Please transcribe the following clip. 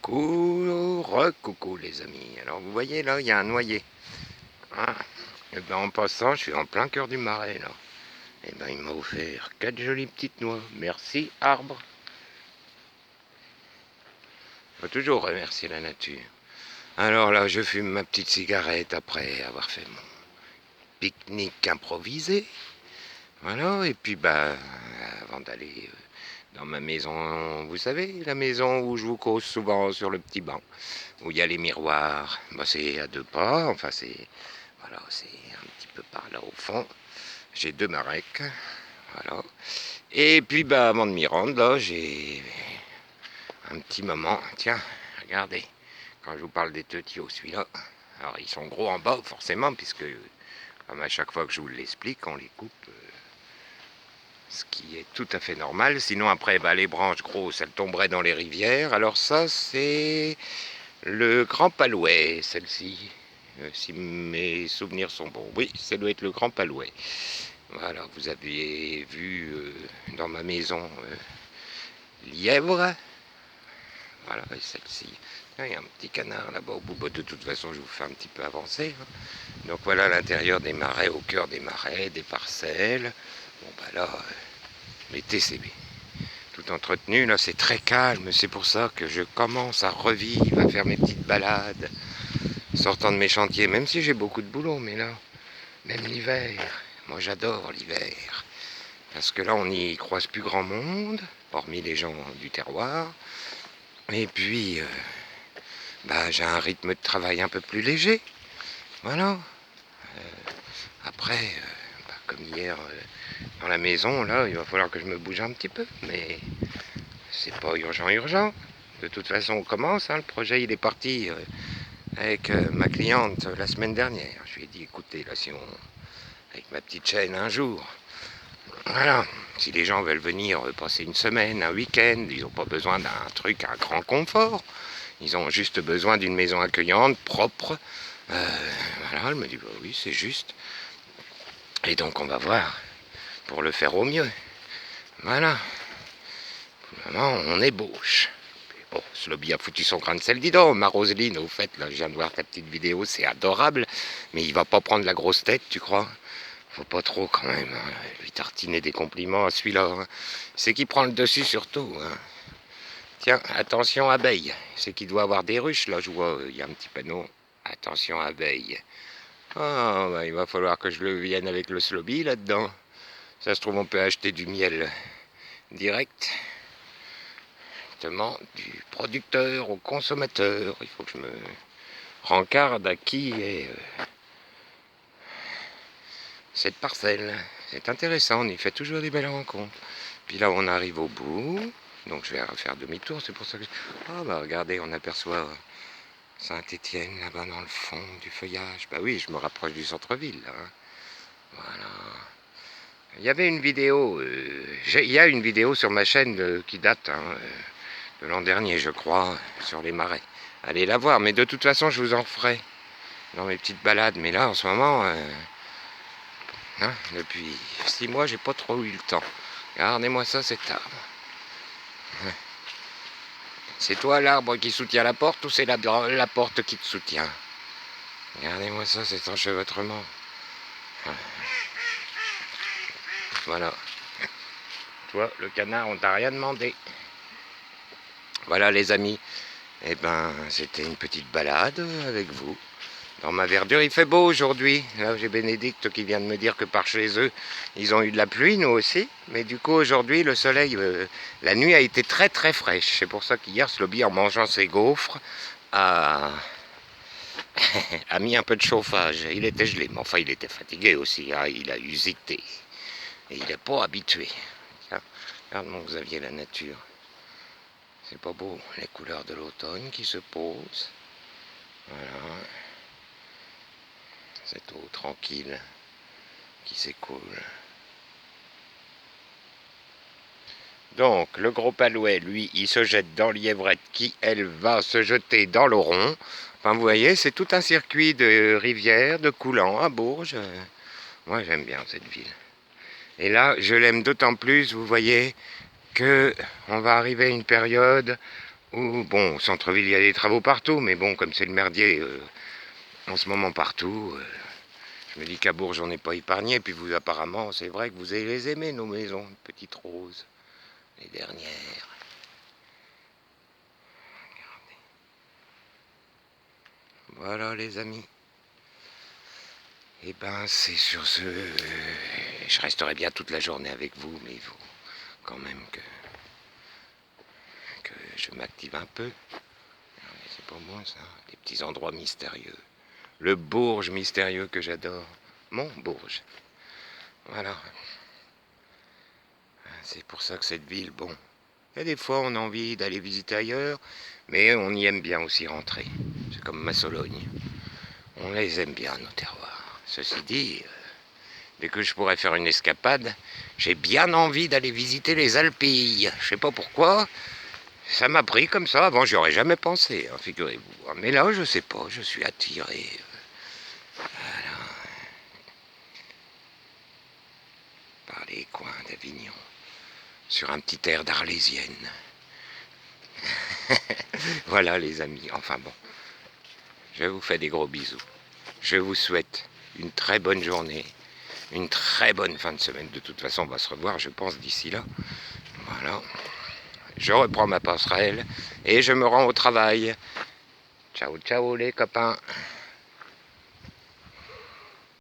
Coucou, recoucou les amis. Alors vous voyez là, il y a un noyer. Hein. Et ben en passant, je suis en plein cœur du marais là. Et ben il m'a offert 4 jolies petites noix. Merci arbre. Faut toujours remercier la nature. Alors là, je fume ma petite cigarette après avoir fait mon pique-nique improvisé. Voilà, et puis bah avant d'aller dans ma maison, vous savez, la maison où je vous cause souvent sur le petit banc, où il y a les miroirs. Bah, c'est à 2 pas, enfin voilà, c'est un petit peu par là au fond. J'ai 2 mareks, voilà. Et puis bah avant de m'y rendre, là, j'ai un petit moment. Tiens, regardez, quand je vous parle des teutios, celui-là. Alors ils sont gros en bas, forcément, puisque comme à chaque fois que je vous l'explique, on les coupe. Ce qui est tout à fait normal. Sinon après, bah, les branches grosses, elles tomberaient dans les rivières. Alors ça, c'est le Grand Palouet, celle-ci. Si mes souvenirs sont bons. Oui, ça doit être le Grand Palouet. Voilà, vous avez vu dans ma maison lièvre. Voilà, et celle-ci. Il y a un petit canard là-bas au bout. Bah, de toute façon, je vous fais un petit peu avancer. Hein. Donc voilà l'intérieur des marais, au cœur des marais, des parcelles. Bon, bah là, l'été, c'est tout entretenu. Là, c'est très calme. C'est pour ça que je commence à revivre, à faire mes petites balades, sortant de mes chantiers, même si j'ai beaucoup de boulot. Mais là, même l'hiver, moi j'adore l'hiver. Parce que là, on n'y croise plus grand monde, hormis les gens du terroir. Et puis, bah, j'ai un rythme de travail un peu plus léger. Voilà. Après, bah, comme hier, dans la maison, là, il va falloir que je me bouge un petit peu. Mais c'est pas urgent. De toute façon, on commence. Hein, le projet, il est parti avec ma cliente la semaine dernière. Je lui ai dit, écoutez, là, si on... avec ma petite chaîne un jour, voilà, si les gens veulent venir passer une semaine, un week-end, ils n'ont pas besoin d'un truc à grand confort. Ils ont juste besoin d'une maison accueillante, propre. Voilà, elle me dit, bah oui, c'est juste. Et donc, on va voir pour le faire au mieux. Voilà. Vraiment, on ébauche. Bon, Sloby a foutu son grain de sel, dis donc. Ma Roseline, au fait, là, je viens de voir ta petite vidéo, c'est adorable. Mais il va pas prendre la grosse tête, tu crois? Faut pas trop, quand même, hein, lui tartiner des compliments à celui-là. Hein. C'est qui prend le dessus, surtout. Hein. Tiens, attention, abeille. C'est qu'il doit avoir des ruches, là, je vois, il y a un petit panneau. Attention, abeille. Ah, bah, il va falloir que je le vienne avec le Sloby, là-dedans. Ça se trouve, on peut acheter du miel direct. Du producteur au consommateur. Il faut que je me rencarde à qui est cette parcelle. C'est intéressant, on y fait toujours des belles rencontres. Puis là, on arrive au bout. Donc je vais faire demi-tour, c'est pour ça que... Ah bah regardez, on aperçoit Saint-Étienne là-bas dans le fond du feuillage. Bah oui, je me rapproche du centre-ville là. Hein. Voilà. Il y avait une vidéo, il y a une vidéo sur ma chaîne qui date de l'an dernier, je crois, sur les marais. Allez la voir, mais de toute façon, je vous en ferai dans mes petites balades. Mais là, en ce moment, hein, depuis 6 mois, j'ai pas trop eu le temps. Regardez-moi ça, cet arbre. C'est toi l'arbre qui soutient la porte ou c'est la porte qui te soutient? Regardez-moi ça, cet enchevêtrement. Voilà. Toi, le canard, on t'a rien demandé. Voilà les amis. Eh ben, c'était une petite balade avec vous. Dans ma verdure, il fait beau aujourd'hui. Là, j'ai Bénédicte qui vient de me dire que par chez eux, ils ont eu de la pluie, nous aussi. Mais du coup, aujourd'hui, le soleil, la nuit a été très très fraîche. C'est pour ça qu'hier, Sloby, en mangeant ses gaufres, a... a mis un peu de chauffage. Il était gelé, mais enfin, il était fatigué aussi. Hein. Il a usité. Et il n'est pas habitué. Tiens, regarde mon Xavier, la nature. C'est pas beau, les couleurs de l'automne qui se posent. Voilà. Cette eau tranquille qui s'écoule. Donc, le gros palouet, lui, il se jette dans l'Iévrette qui, elle, va se jeter dans l'Oron. Enfin, vous voyez, c'est tout un circuit de rivières, de coulants à Bourges. Moi, j'aime bien cette ville. Et là, je l'aime d'autant plus, vous voyez, que on va arriver à une période Bon, au centre-ville, il y a des travaux partout, mais bon, comme c'est le merdier en ce moment partout, je me dis qu'à Bourges, on n'est pas épargné. Puis vous, apparemment, c'est vrai que vous allez les aimer, nos maisons, petites roses, les dernières. Voilà, les amis. Et ben, c'est sur ce... je resterai bien toute la journée avec vous, mais il faut quand même que je m'active un peu. C'est pour moi, ça. Des petits endroits mystérieux. Le Bourges mystérieux que j'adore. Mon Bourges. Voilà. C'est pour ça que cette ville, bon, il y a des fois on a envie d'aller visiter ailleurs, mais on y aime bien aussi rentrer. C'est comme ma Sologne. On les aime bien, nos terroirs. Ceci dit, dès que je pourrais faire une escapade, j'ai bien envie d'aller visiter les Alpilles. Je sais pas pourquoi, ça m'a pris comme ça. Avant, j'y aurais jamais pensé, hein, figurez-vous. Mais là, je sais pas, je suis attiré. Voilà, par les coins d'Avignon, sur un petit air d'Arlésienne. Voilà, les amis. Enfin bon, je vous fais des gros bisous. Je vous souhaite une très bonne journée, une très bonne fin de semaine. De toute façon, on va se revoir, je pense, d'ici là. Voilà. Je reprends ma passerelle et je me rends au travail. Ciao, ciao les copains.